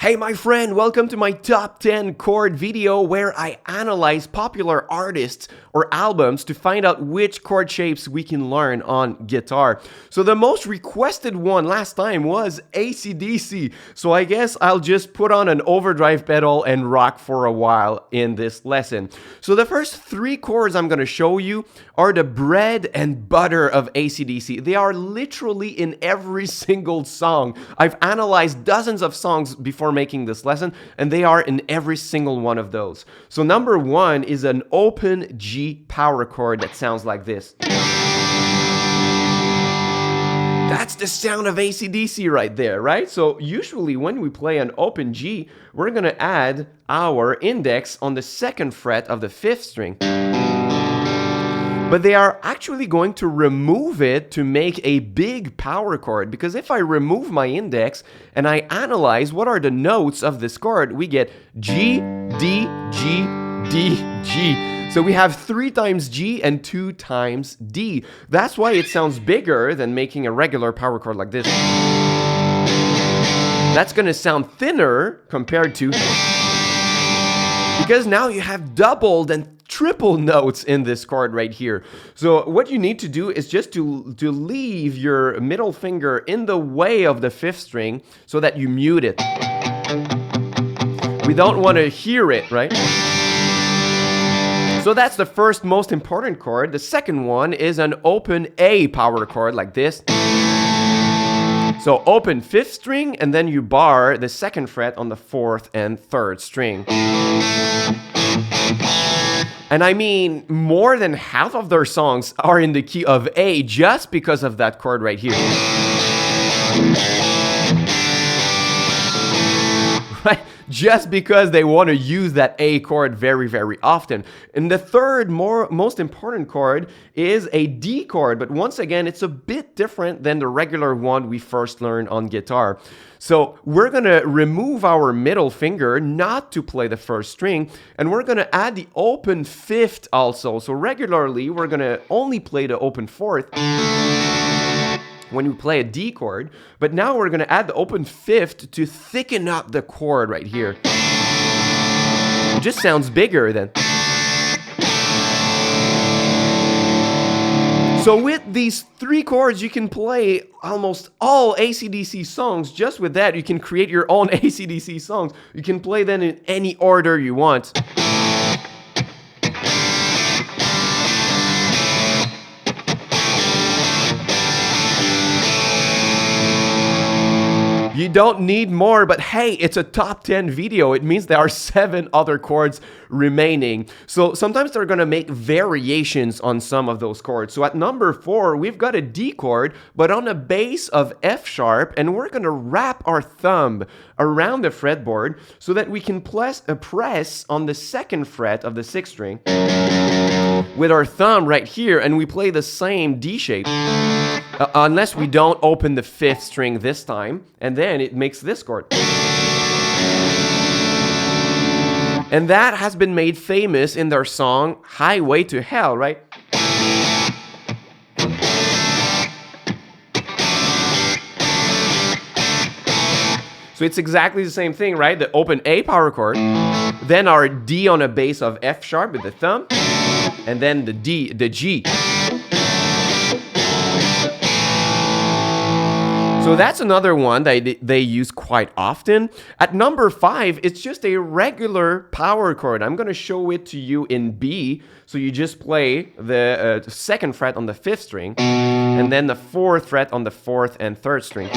Hey my friend, welcome to my top 10 chord video where I analyze popular artists or albums to find out which chord shapes we can learn on guitar. So the most requested one last time was AC/DC, so I guess I'll just put on an overdrive pedal and rock for a while in this lesson. So the first three chords I'm going to show you are the bread and butter of AC/DC. They are literally in every single song. I've analyzed dozens of songs before making this lesson, and they are in every single one of those. So number one is an open G power chord that sounds like this. That's the sound of AC/DC right there, right? So usually when we play an open G, we're gonna add our index on the second fret of the fifth string. But they are actually going to remove it to make a big power chord, because if I remove my index and I analyze what are the notes of this chord, we get G, D, G, D, G. So we have 3 times G and 2 times D. That's why it sounds bigger than making a regular power chord like this. That's gonna sound thinner compared to, because now you have doubled and triple notes in this chord right here. So what you need to do is just to leave your middle finger in the way of the fifth string so that you mute it. We don't want to hear it, right? So that's the first most important chord. The second one is an open A power chord like this. So open fifth string and then you bar the second fret on the fourth and third string. And I mean, more than half of their songs are in the key of A just because of that chord right here. Right? Just because they want to use that A chord very, very often. And the third most important chord is a D chord, but once again, it's a bit different than the regular one we first learned on guitar. So we're going to remove our middle finger not to play the first string, and we're going to add the open fifth also. So regularly, we're going to only play the open fourth when we play a D chord, but now we're going to add the open fifth to thicken up the chord right here. It just sounds bigger then. So with these 3 chords, you can play almost all AC/DC songs. Just with that, you can create your own AC/DC songs. You can play them in any order you want. You don't need more, but hey, it's a top 10 video. It means there are 7 other chords remaining. So sometimes they're gonna make variations on some of those chords. So at number 4, we've got a D chord, but on a bass of F sharp, and we're gonna wrap our thumb around the fretboard so that we can press on the second fret of the sixth string with our thumb right here, and we play the same D shape. Unless we don't open the fifth string this time, and then it makes this chord. And that has been made famous in their song Highway to Hell, right? So it's exactly the same thing, right? The open A power chord, then our D on a bass of F sharp with the thumb, and then the G. So that's another one that they use quite often. At number 5, it's just a regular power chord. I'm going to show it to you in B. So you just play the second fret on the fifth string, and then the fourth fret on the fourth and third string.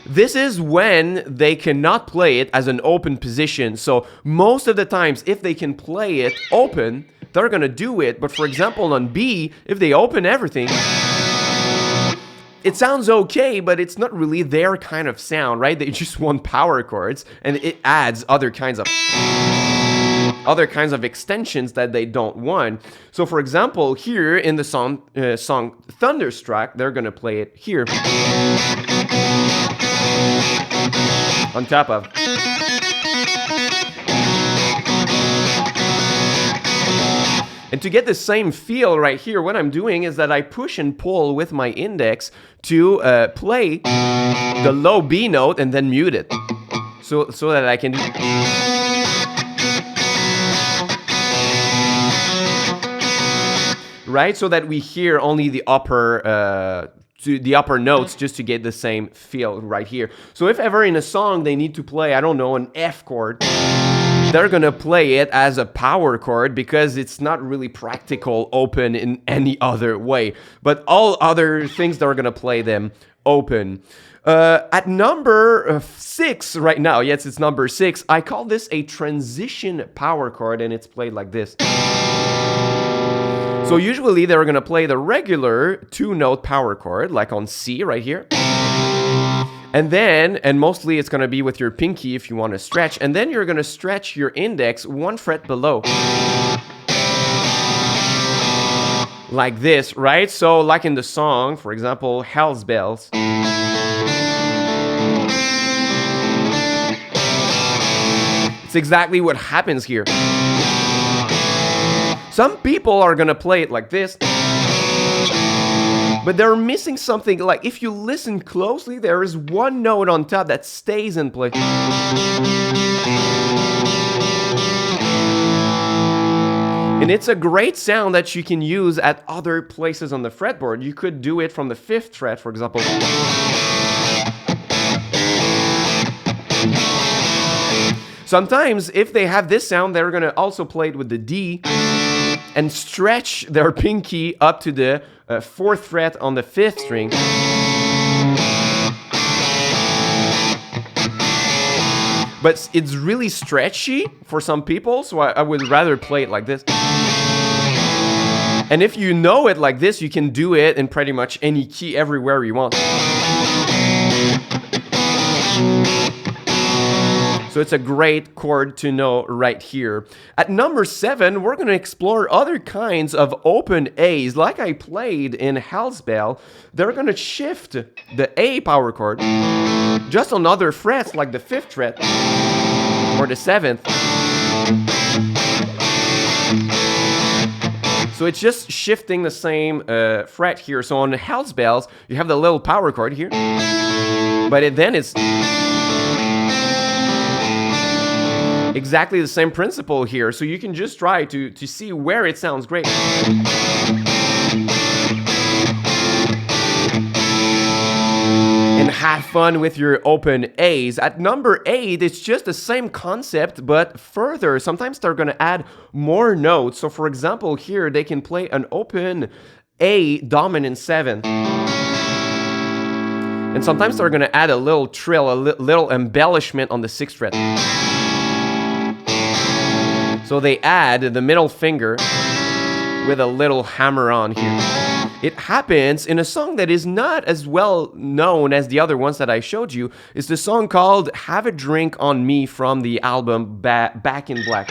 This is when they cannot play it as an open position. So most of the times, if they can play it open, they're going to do it. But for example, on B, if they open everything, it sounds okay, but it's not really their kind of sound, right? They just want power chords, and it adds other kinds of extensions that they don't want. So for example, here in the song Thunderstruck, they're gonna play it here on top of. And to get the same feel right here, what I'm doing is that I push and pull with my index to play the low B note and then mute it. so that I can do. Right, so that we hear only the upper notes just to get the same feel right here. So if ever in a song they need to play, I don't know, an F chord, they're gonna play it as a power chord because it's not really practical open in any other way. But all other things, they're gonna play them open. At number 6 right now, yes, it's number 6, I call this a transition power chord, and it's played like this. So usually they're gonna play the regular 2-note power chord, like on C right here. And then, and mostly it's gonna be with your pinky if you want to stretch, and then you're gonna stretch your index 1 fret below. Like this, right? So like in the song, for example, Hell's Bells. It's exactly what happens here. Some people are gonna play it like this, but they're missing something. Like if you listen closely, there is one note on top that stays in place. And it's a great sound that you can use at other places on the fretboard. You could do it from the 5th fret, for example. Sometimes, if they have this sound, they're gonna also play it with the D and stretch their pinky up to the 4th fret on the 5th string. But it's really stretchy for some people, so I would rather play it like this. And if you know it like this, you can do it in pretty much any key everywhere you want. So it's a great chord to know right here. At number 7, we're going to explore other kinds of open A's. Like I played in Hell's Bell, they're going to shift the A power chord just on other frets, like the 5th fret or the 7th. So it's just shifting the same fret here. So on Hell's Bells, you have the little power chord here, but then it's exactly the same principle here. So you can just try to see where it sounds great. And have fun with your open A's. At number 8, it's just the same concept, but further. Sometimes they're gonna add more notes. So for example, here they can play an open A dominant 7. And sometimes they're gonna add a little trill, a little embellishment on the 6th fret. So they add the middle finger with a little hammer on here. It happens in a song that is not as well known as the other ones that I showed you. It's the song called Have a Drink on Me from the album Back in Black.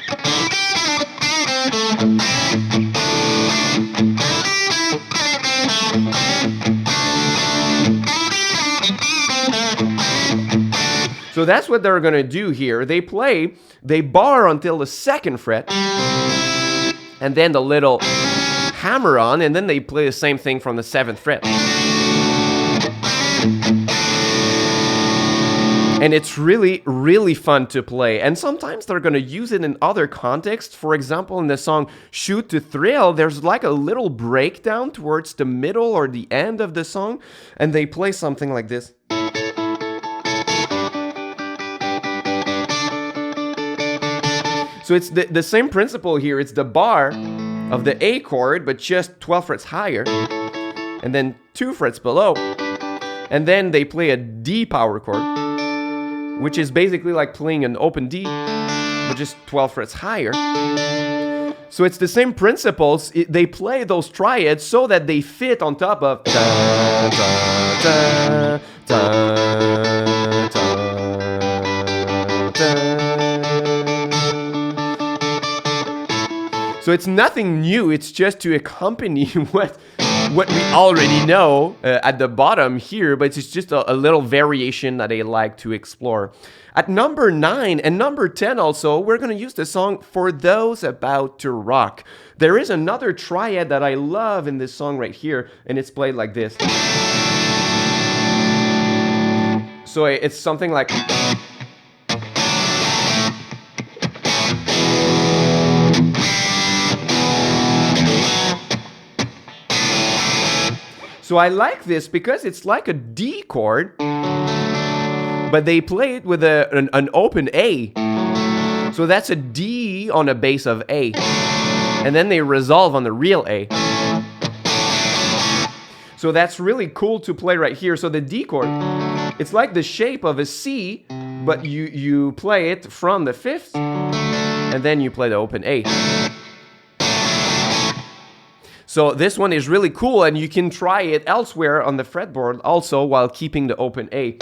So that's what they're gonna do here. They bar until the 2nd fret, and then the little hammer on, and then they play the same thing from the 7th fret. And it's really, really fun to play. And sometimes they're gonna use it in other contexts. For example, in the song Shoot to Thrill, there's like a little breakdown towards the middle or the end of the song, and they play something like this. So it's the same principle here. It's the bar of the A chord, but just 12 frets higher, and then 2 frets below. And then they play a D power chord, which is basically like playing an open D, but just 12 frets higher. So it's the same principles. They play those triads so that they fit on top of da, da, da, da, da, da. So it's nothing new, it's just to accompany what we already know at the bottom here, but it's just a little variation that I like to explore. At number 9 and number 10 also, we're going to use the song For Those About to Rock. There is another triad that I love in this song right here, and it's played like this. So it's something like... So I like this because it's like a D chord, but they play it with an open A. So that's a D on a bass of A. And then they resolve on the real A. So that's really cool to play right here. So the D chord, it's like the shape of a C, but you play it from the 5th, and then you play the open A. So this one is really cool, and you can try it elsewhere on the fretboard also while keeping the open A.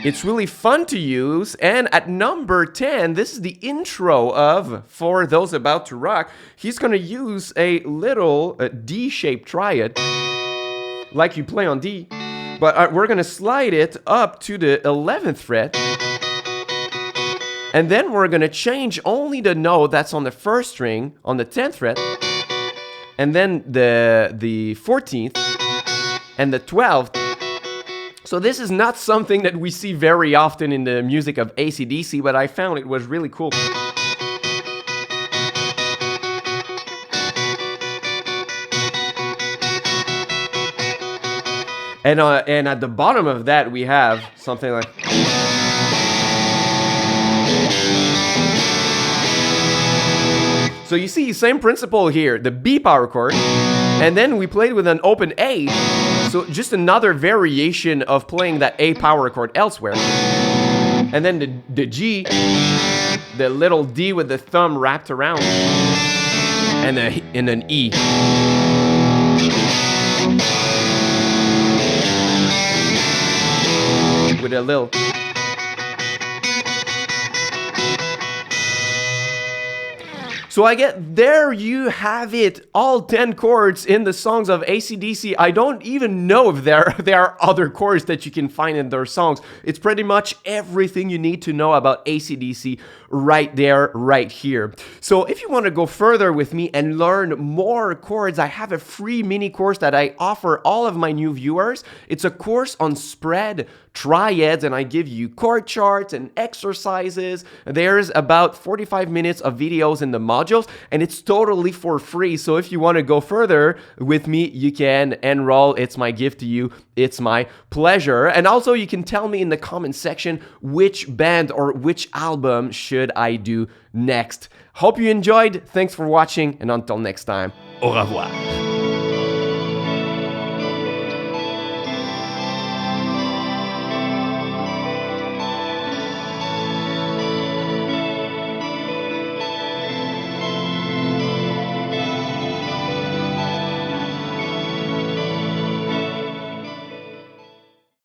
It's really fun to use, and at number 10, this is the intro of For Those About to Rock. He's gonna use a little D-shaped triad, like you play on D, but we're gonna slide it up to the 11th fret, and then we're gonna change only the note that's on the 1st string on the 10th fret, and then the 14th and the 12th. So this is not something that we see very often in the music of AC/DC, but I found it was really cool. And at the bottom of that, we have something like... So you see, same principle here, the B power chord, and then we played with an open A. So just another variation of playing that A power chord elsewhere. And then the G, the little D with the thumb wrapped around, and an E. With a little... So I get, there you have it, all 10 chords in the songs of AC/DC. I don't even know if there are other chords that you can find in their songs. It's pretty much everything you need to know about AC/DC right there, right here. So if you want to go further with me and learn more chords, I have a free mini course that I offer all of my new viewers. It's a course on spread, triads, and I give you chord charts and exercises. There's about 45 minutes of videos in the modules, and it's totally for free. So if you want to go further with me, you can enroll. It's my gift to you. It's my pleasure. And also you can tell me in the comment section which band or which album should I do next. Hope you enjoyed. Thanks for watching, and until next time, au revoir.